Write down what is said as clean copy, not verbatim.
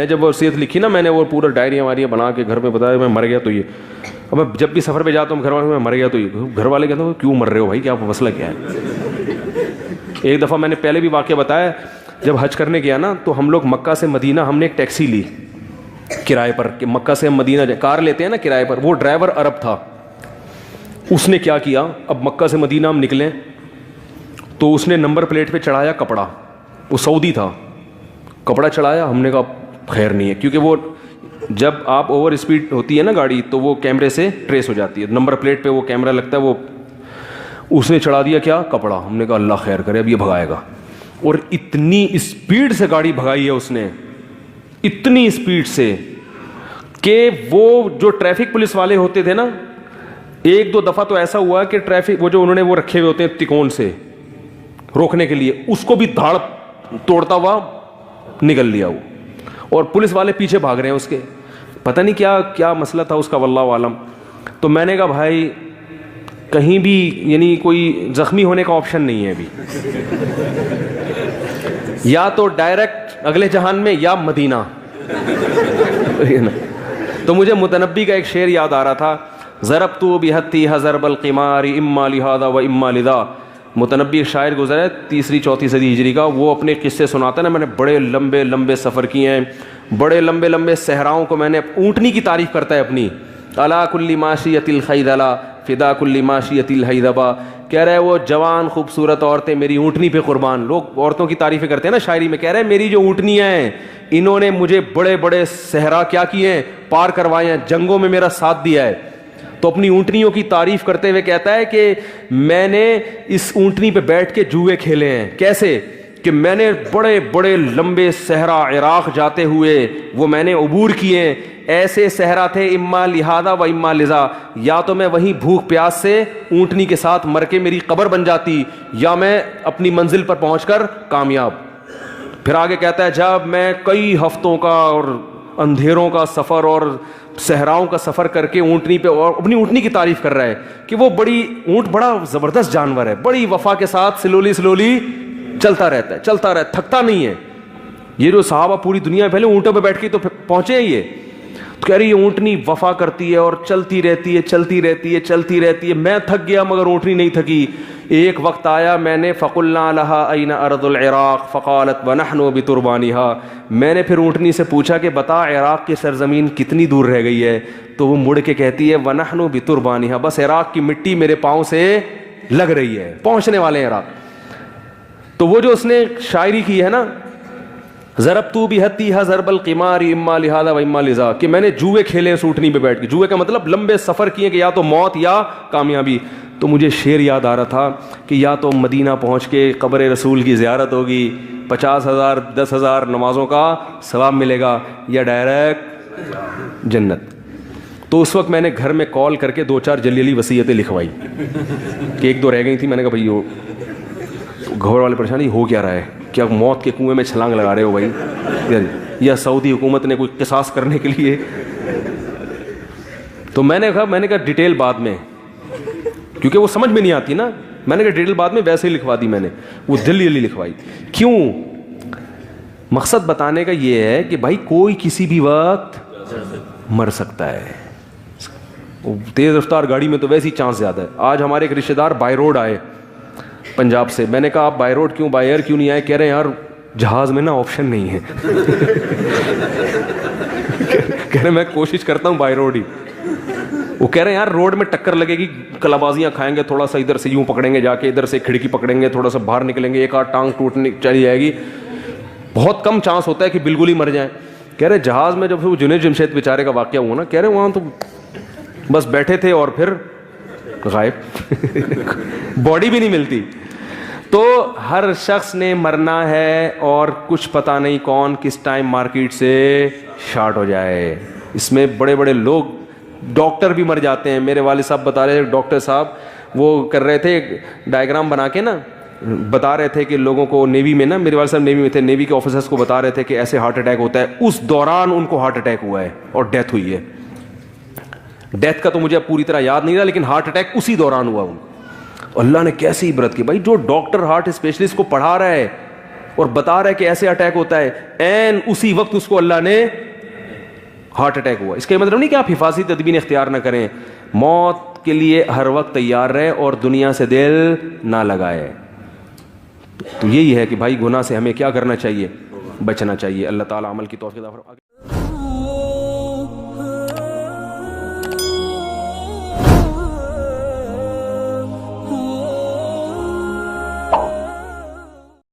میں جب وصیت لکھی نا میں نے وہ پورا ڈائریاں واریاں بنا کے گھر میں بتایا میں مر گیا تو یہ. اب میں جب بھی سفر پہ جاتا ہوں گھر والے میں مر گیا تو یہ, گھر والے کہتے ہیں کیوں مر رہے ہو بھائی, کیا مسئلہ کیا ہے. ایک دفعہ میں نے پہلے بھی واقعہ بتایا, جب حج کرنے گیا نا تو ہم لوگ مکہ سے مدینہ ہم نے ایک ٹیکسی لی کرائے پر, کہ مکہ سے ہم مدینہ جائیں, کار لیتے ہیں نا کرائے پر. وہ ڈرائیور عرب تھا. اس نے کیا کیا, اب مکہ سے مدینہ ہم نکلیں تو اس نے نمبر پلیٹ پہ چڑھایا کپڑا, وہ سعودی تھا, کپڑا چڑھایا. ہم نے کہا خیر نہیں ہے, کیونکہ وہ جب آپ اوور اسپیڈ ہوتی ہے نا گاڑی تو وہ کیمرے سے ٹریس ہو جاتی ہے, نمبر پلیٹ پہ وہ کیمرہ لگتا ہے. وہ اس نے چڑھا دیا کیا کپڑا. ہم نے کہا اللہ خیر کرے اب یہ بھگائے گا. اور اتنی اسپیڈ سے گاڑی بھگائی ہے اس نے, اتنی اسپیڈ سے کہ وہ جو ٹریفک پولیس والے ہوتے تھے نا, ایک دو دفعہ تو ایسا ہوا کہ ٹریفک وہ جو انہوں نے وہ رکھے ہوئے ہوتے ہیں تکون سے روکنے کے لیے, اس کو بھی دھاڑ توڑتا ہوا نکل لیا وہ, اور پولیس والے پیچھے بھاگ رہے ہیں اس کے. پتہ نہیں کیا کیا مسئلہ تھا اس کا واللہ عالم. تو میں نے کہا بھائی کہیں بھی یعنی کوئی زخمی ہونے کا آپشن نہیں ہے ابھی, یا تو ڈائریکٹ اگلے جہان میں یا مدینہ. تو مجھے متنبی کا ایک شعر یاد آ رہا تھا, ضربت بحتی ضرب القمار اما لہذا و اما لذا. متنبی شاعر گزرے 3-4 صدی ہجری کا, وہ اپنے قصے سناتا ہے نا, میں نے بڑے لمبے لمبے سفر کیے ہیں, بڑے لمبے لمبے صحراؤں کو میں نے, اونٹنی کی تعریف کرتا ہے اپنی, علی کل ماشیۃ الخیدلا فدا کل ماشیۃ الحیدبا. کہہ رہے وہ جوان خوبصورت عورتیں میری اونٹنی پہ قربان. لوگ عورتوں کی تعریفیں کرتے ہیں نا شاعری میں, کہہ رہے ہیں میری جو اونٹنیاں ہیں انہوں نے مجھے بڑے بڑے صحرا کیا کیے ہیں, پار کروائے ہیں, جنگوں میں میرا ساتھ دیا ہے. تو اپنی اونٹنیوں کی تعریف کرتے ہوئے کہتا ہے کہ میں نے اس اونٹنی پہ بیٹھ کے جوئے کھیلے ہیں. کیسے کہ میں نے بڑے بڑے لمبے صحرا عراق جاتے ہوئے وہ میں نے عبور کیے ہیں. ایسے صحرا تھے اما لہذا و اما لذا, یا تو میں وہیں بھوک پیاس سے اونٹنی کے ساتھ مر کے میری قبر بن جاتی, یا میں اپنی منزل پر پہنچ کر کامیاب. پھر آگے کہتا ہے جب میں کئی ہفتوں کا اور اندھیروں کا سفر اور صحراؤں کا سفر کر کے اونٹنی پہ, اور اپنی اونٹنی کی تعریف کر رہا ہے کہ وہ بڑی اونٹ بڑا زبردست جانور ہے, بڑی وفا کے ساتھ سلولی چلتا رہتا ہے, چلتا رہتا ہے, تھکتا نہیں ہے. یہ جو صحابہ پوری دنیا میں پہلے اونٹوں پہ بیٹھ کے تو پہنچے ہیں, یہ تو کہہ رہی ہے اونٹنی وفا کرتی ہے اور چلتی رہتی ہے چلتی رہتی ہے چلتی رہتی ہے. میں تھک گیا مگر اونٹنی نہیں تھکی. ایک وقت آیا میں نے فقلنا لها اين ارض العراق فقالت ونحن بتربانها. میں نے پھر اونٹنی سے پوچھا کہ بتا عراق کی سرزمین کتنی دور رہ گئی ہے, تو وہ مڑ کے کہتی ہے ونحن بتربانها, بس عراق کی مٹی میرے پاؤں سے لگ رہی ہے, پہنچنے والے ہیں عراق. تو وہ جو اس نے شاعری کی ہے نا, ضربت بحتیھا ضرب القمار اما لہذا و اما لذا, کہ میں نے جوئے کھیلے اس اونٹنی پہ بیٹھ کے. جوئے کا مطلب لمبے سفر کیے کہ یا تو موت یا کامیابی. تو مجھے شعر یاد آ رہا تھا کہ یا تو مدینہ پہنچ کے قبر رسول کی زیارت ہوگی, 50,000 10,000 نمازوں کا ثواب ملے گا, یا ڈائریکٹ جنت. تو اس وقت میں نے گھر میں کال کر کے 2-4 جلی وصیتیں لکھوائی کہ 1-2 رہ گئی تھی. میں نے کہا بھائی وہ گھر والے پریشانی ہو کیا رہا ہے, کیا موت کے کنویں میں چھلانگ لگا رہے ہو بھائی, یا سعودی حکومت نے کوئی قصاص کرنے کے لیے. تو میں نے کہا ڈیٹیل بعد میں, کیونکہ وہ سمجھ میں نہیں آتی نا. میں نے کہا ڈیٹیل بعد میں, ویسے ہی لکھوا دی میں نے, وہ جلدی لکھوائی. کیوں؟ مقصد بتانے کا یہ ہے کہ بھائی کوئی کسی بھی وقت مر سکتا ہے. تیز رفتار گاڑی میں تو ویسے ہی چانس زیادہ ہے. آج ہمارے ایک رشتے دار بائی روڈ آئے پنجاب سے. میں نے کہا آپ بائی روڈ کیوں, بائی ایئر کیوں نہیں آئے؟ کہہ رہے ہیں یار جہاز میں نا آپشن نہیں ہے. کہہ رہے میں کوشش کرتا ہوں بائی روڈ ہی. وہ کہہ رہے ہیں یار روڈ میں ٹکر لگے گی, کلابازیاں کھائیں گے, تھوڑا سا ادھر سے یوں پکڑیں گے جا کے, ادھر سے کھڑکی پکڑیں گے, تھوڑا سا باہر نکلیں گے, ایک آدھ ٹانگ ٹوٹنے چلی جائے گی, بہت کم چانس ہوتا ہے کہ بالکل ہی مر جائیں. کہہ رہے جہاز میں جب وہ جنید جمشید بیچارے کا واقعہ ہوا نا, کہہ رہے وہاں تو بس بیٹھے تھے اور پھر غائب, باڈی بھی نہیں ملتی. تو ہر شخص نے مرنا ہے اور کچھ پتہ نہیں کون کس ٹائم مارکیٹ سے شارٹ ہو جائے. اس میں بڑے بڑے لوگ, ڈاکٹر بھی مر جاتے ہیں. میرے والد صاحب بتا رہے, ڈاکٹر صاحب وہ کر رہے تھے ڈائیگرام بنا کے نا, بتا رہے تھے کہ لوگوں کو نیوی میں نا, میرے والد صاحب نیوی میں تھے, نیوی کے آفیسرس کو بتا رہے تھے کہ ایسے ہارٹ اٹیک ہوتا ہے. اس دوران ان کو ہارٹ اٹیک ہوا ہے اور ڈیتھ ہوئی ہے. ڈیتھ کا تو مجھے پوری طرح یاد نہیں رہا, لیکن ہارٹ اٹیک اسی دوران ہوا ان کو. اللہ نے کیسی عبرت کی بھائی, جو ڈاکٹر ہارٹ اسپیشلسٹ کو پڑھا رہا ہے اور بتا رہا ہے کہ ایسے اٹیک ہوتا ہے، این اسی وقت اس کو اللہ نے ہارٹ اٹیک ہوا. اس کا مطلب نہیں کہ آپ حفاظتی تدبیر اختیار نہ کریں، موت کے لیے ہر وقت تیار رہے اور دنیا سے دل نہ لگائے. تو یہی ہے کہ بھائی گناہ سے ہمیں کیا کرنا چاہیے؟ بچنا چاہیے. اللہ تعالیٰ عمل کی توفیق عطا فرمائے.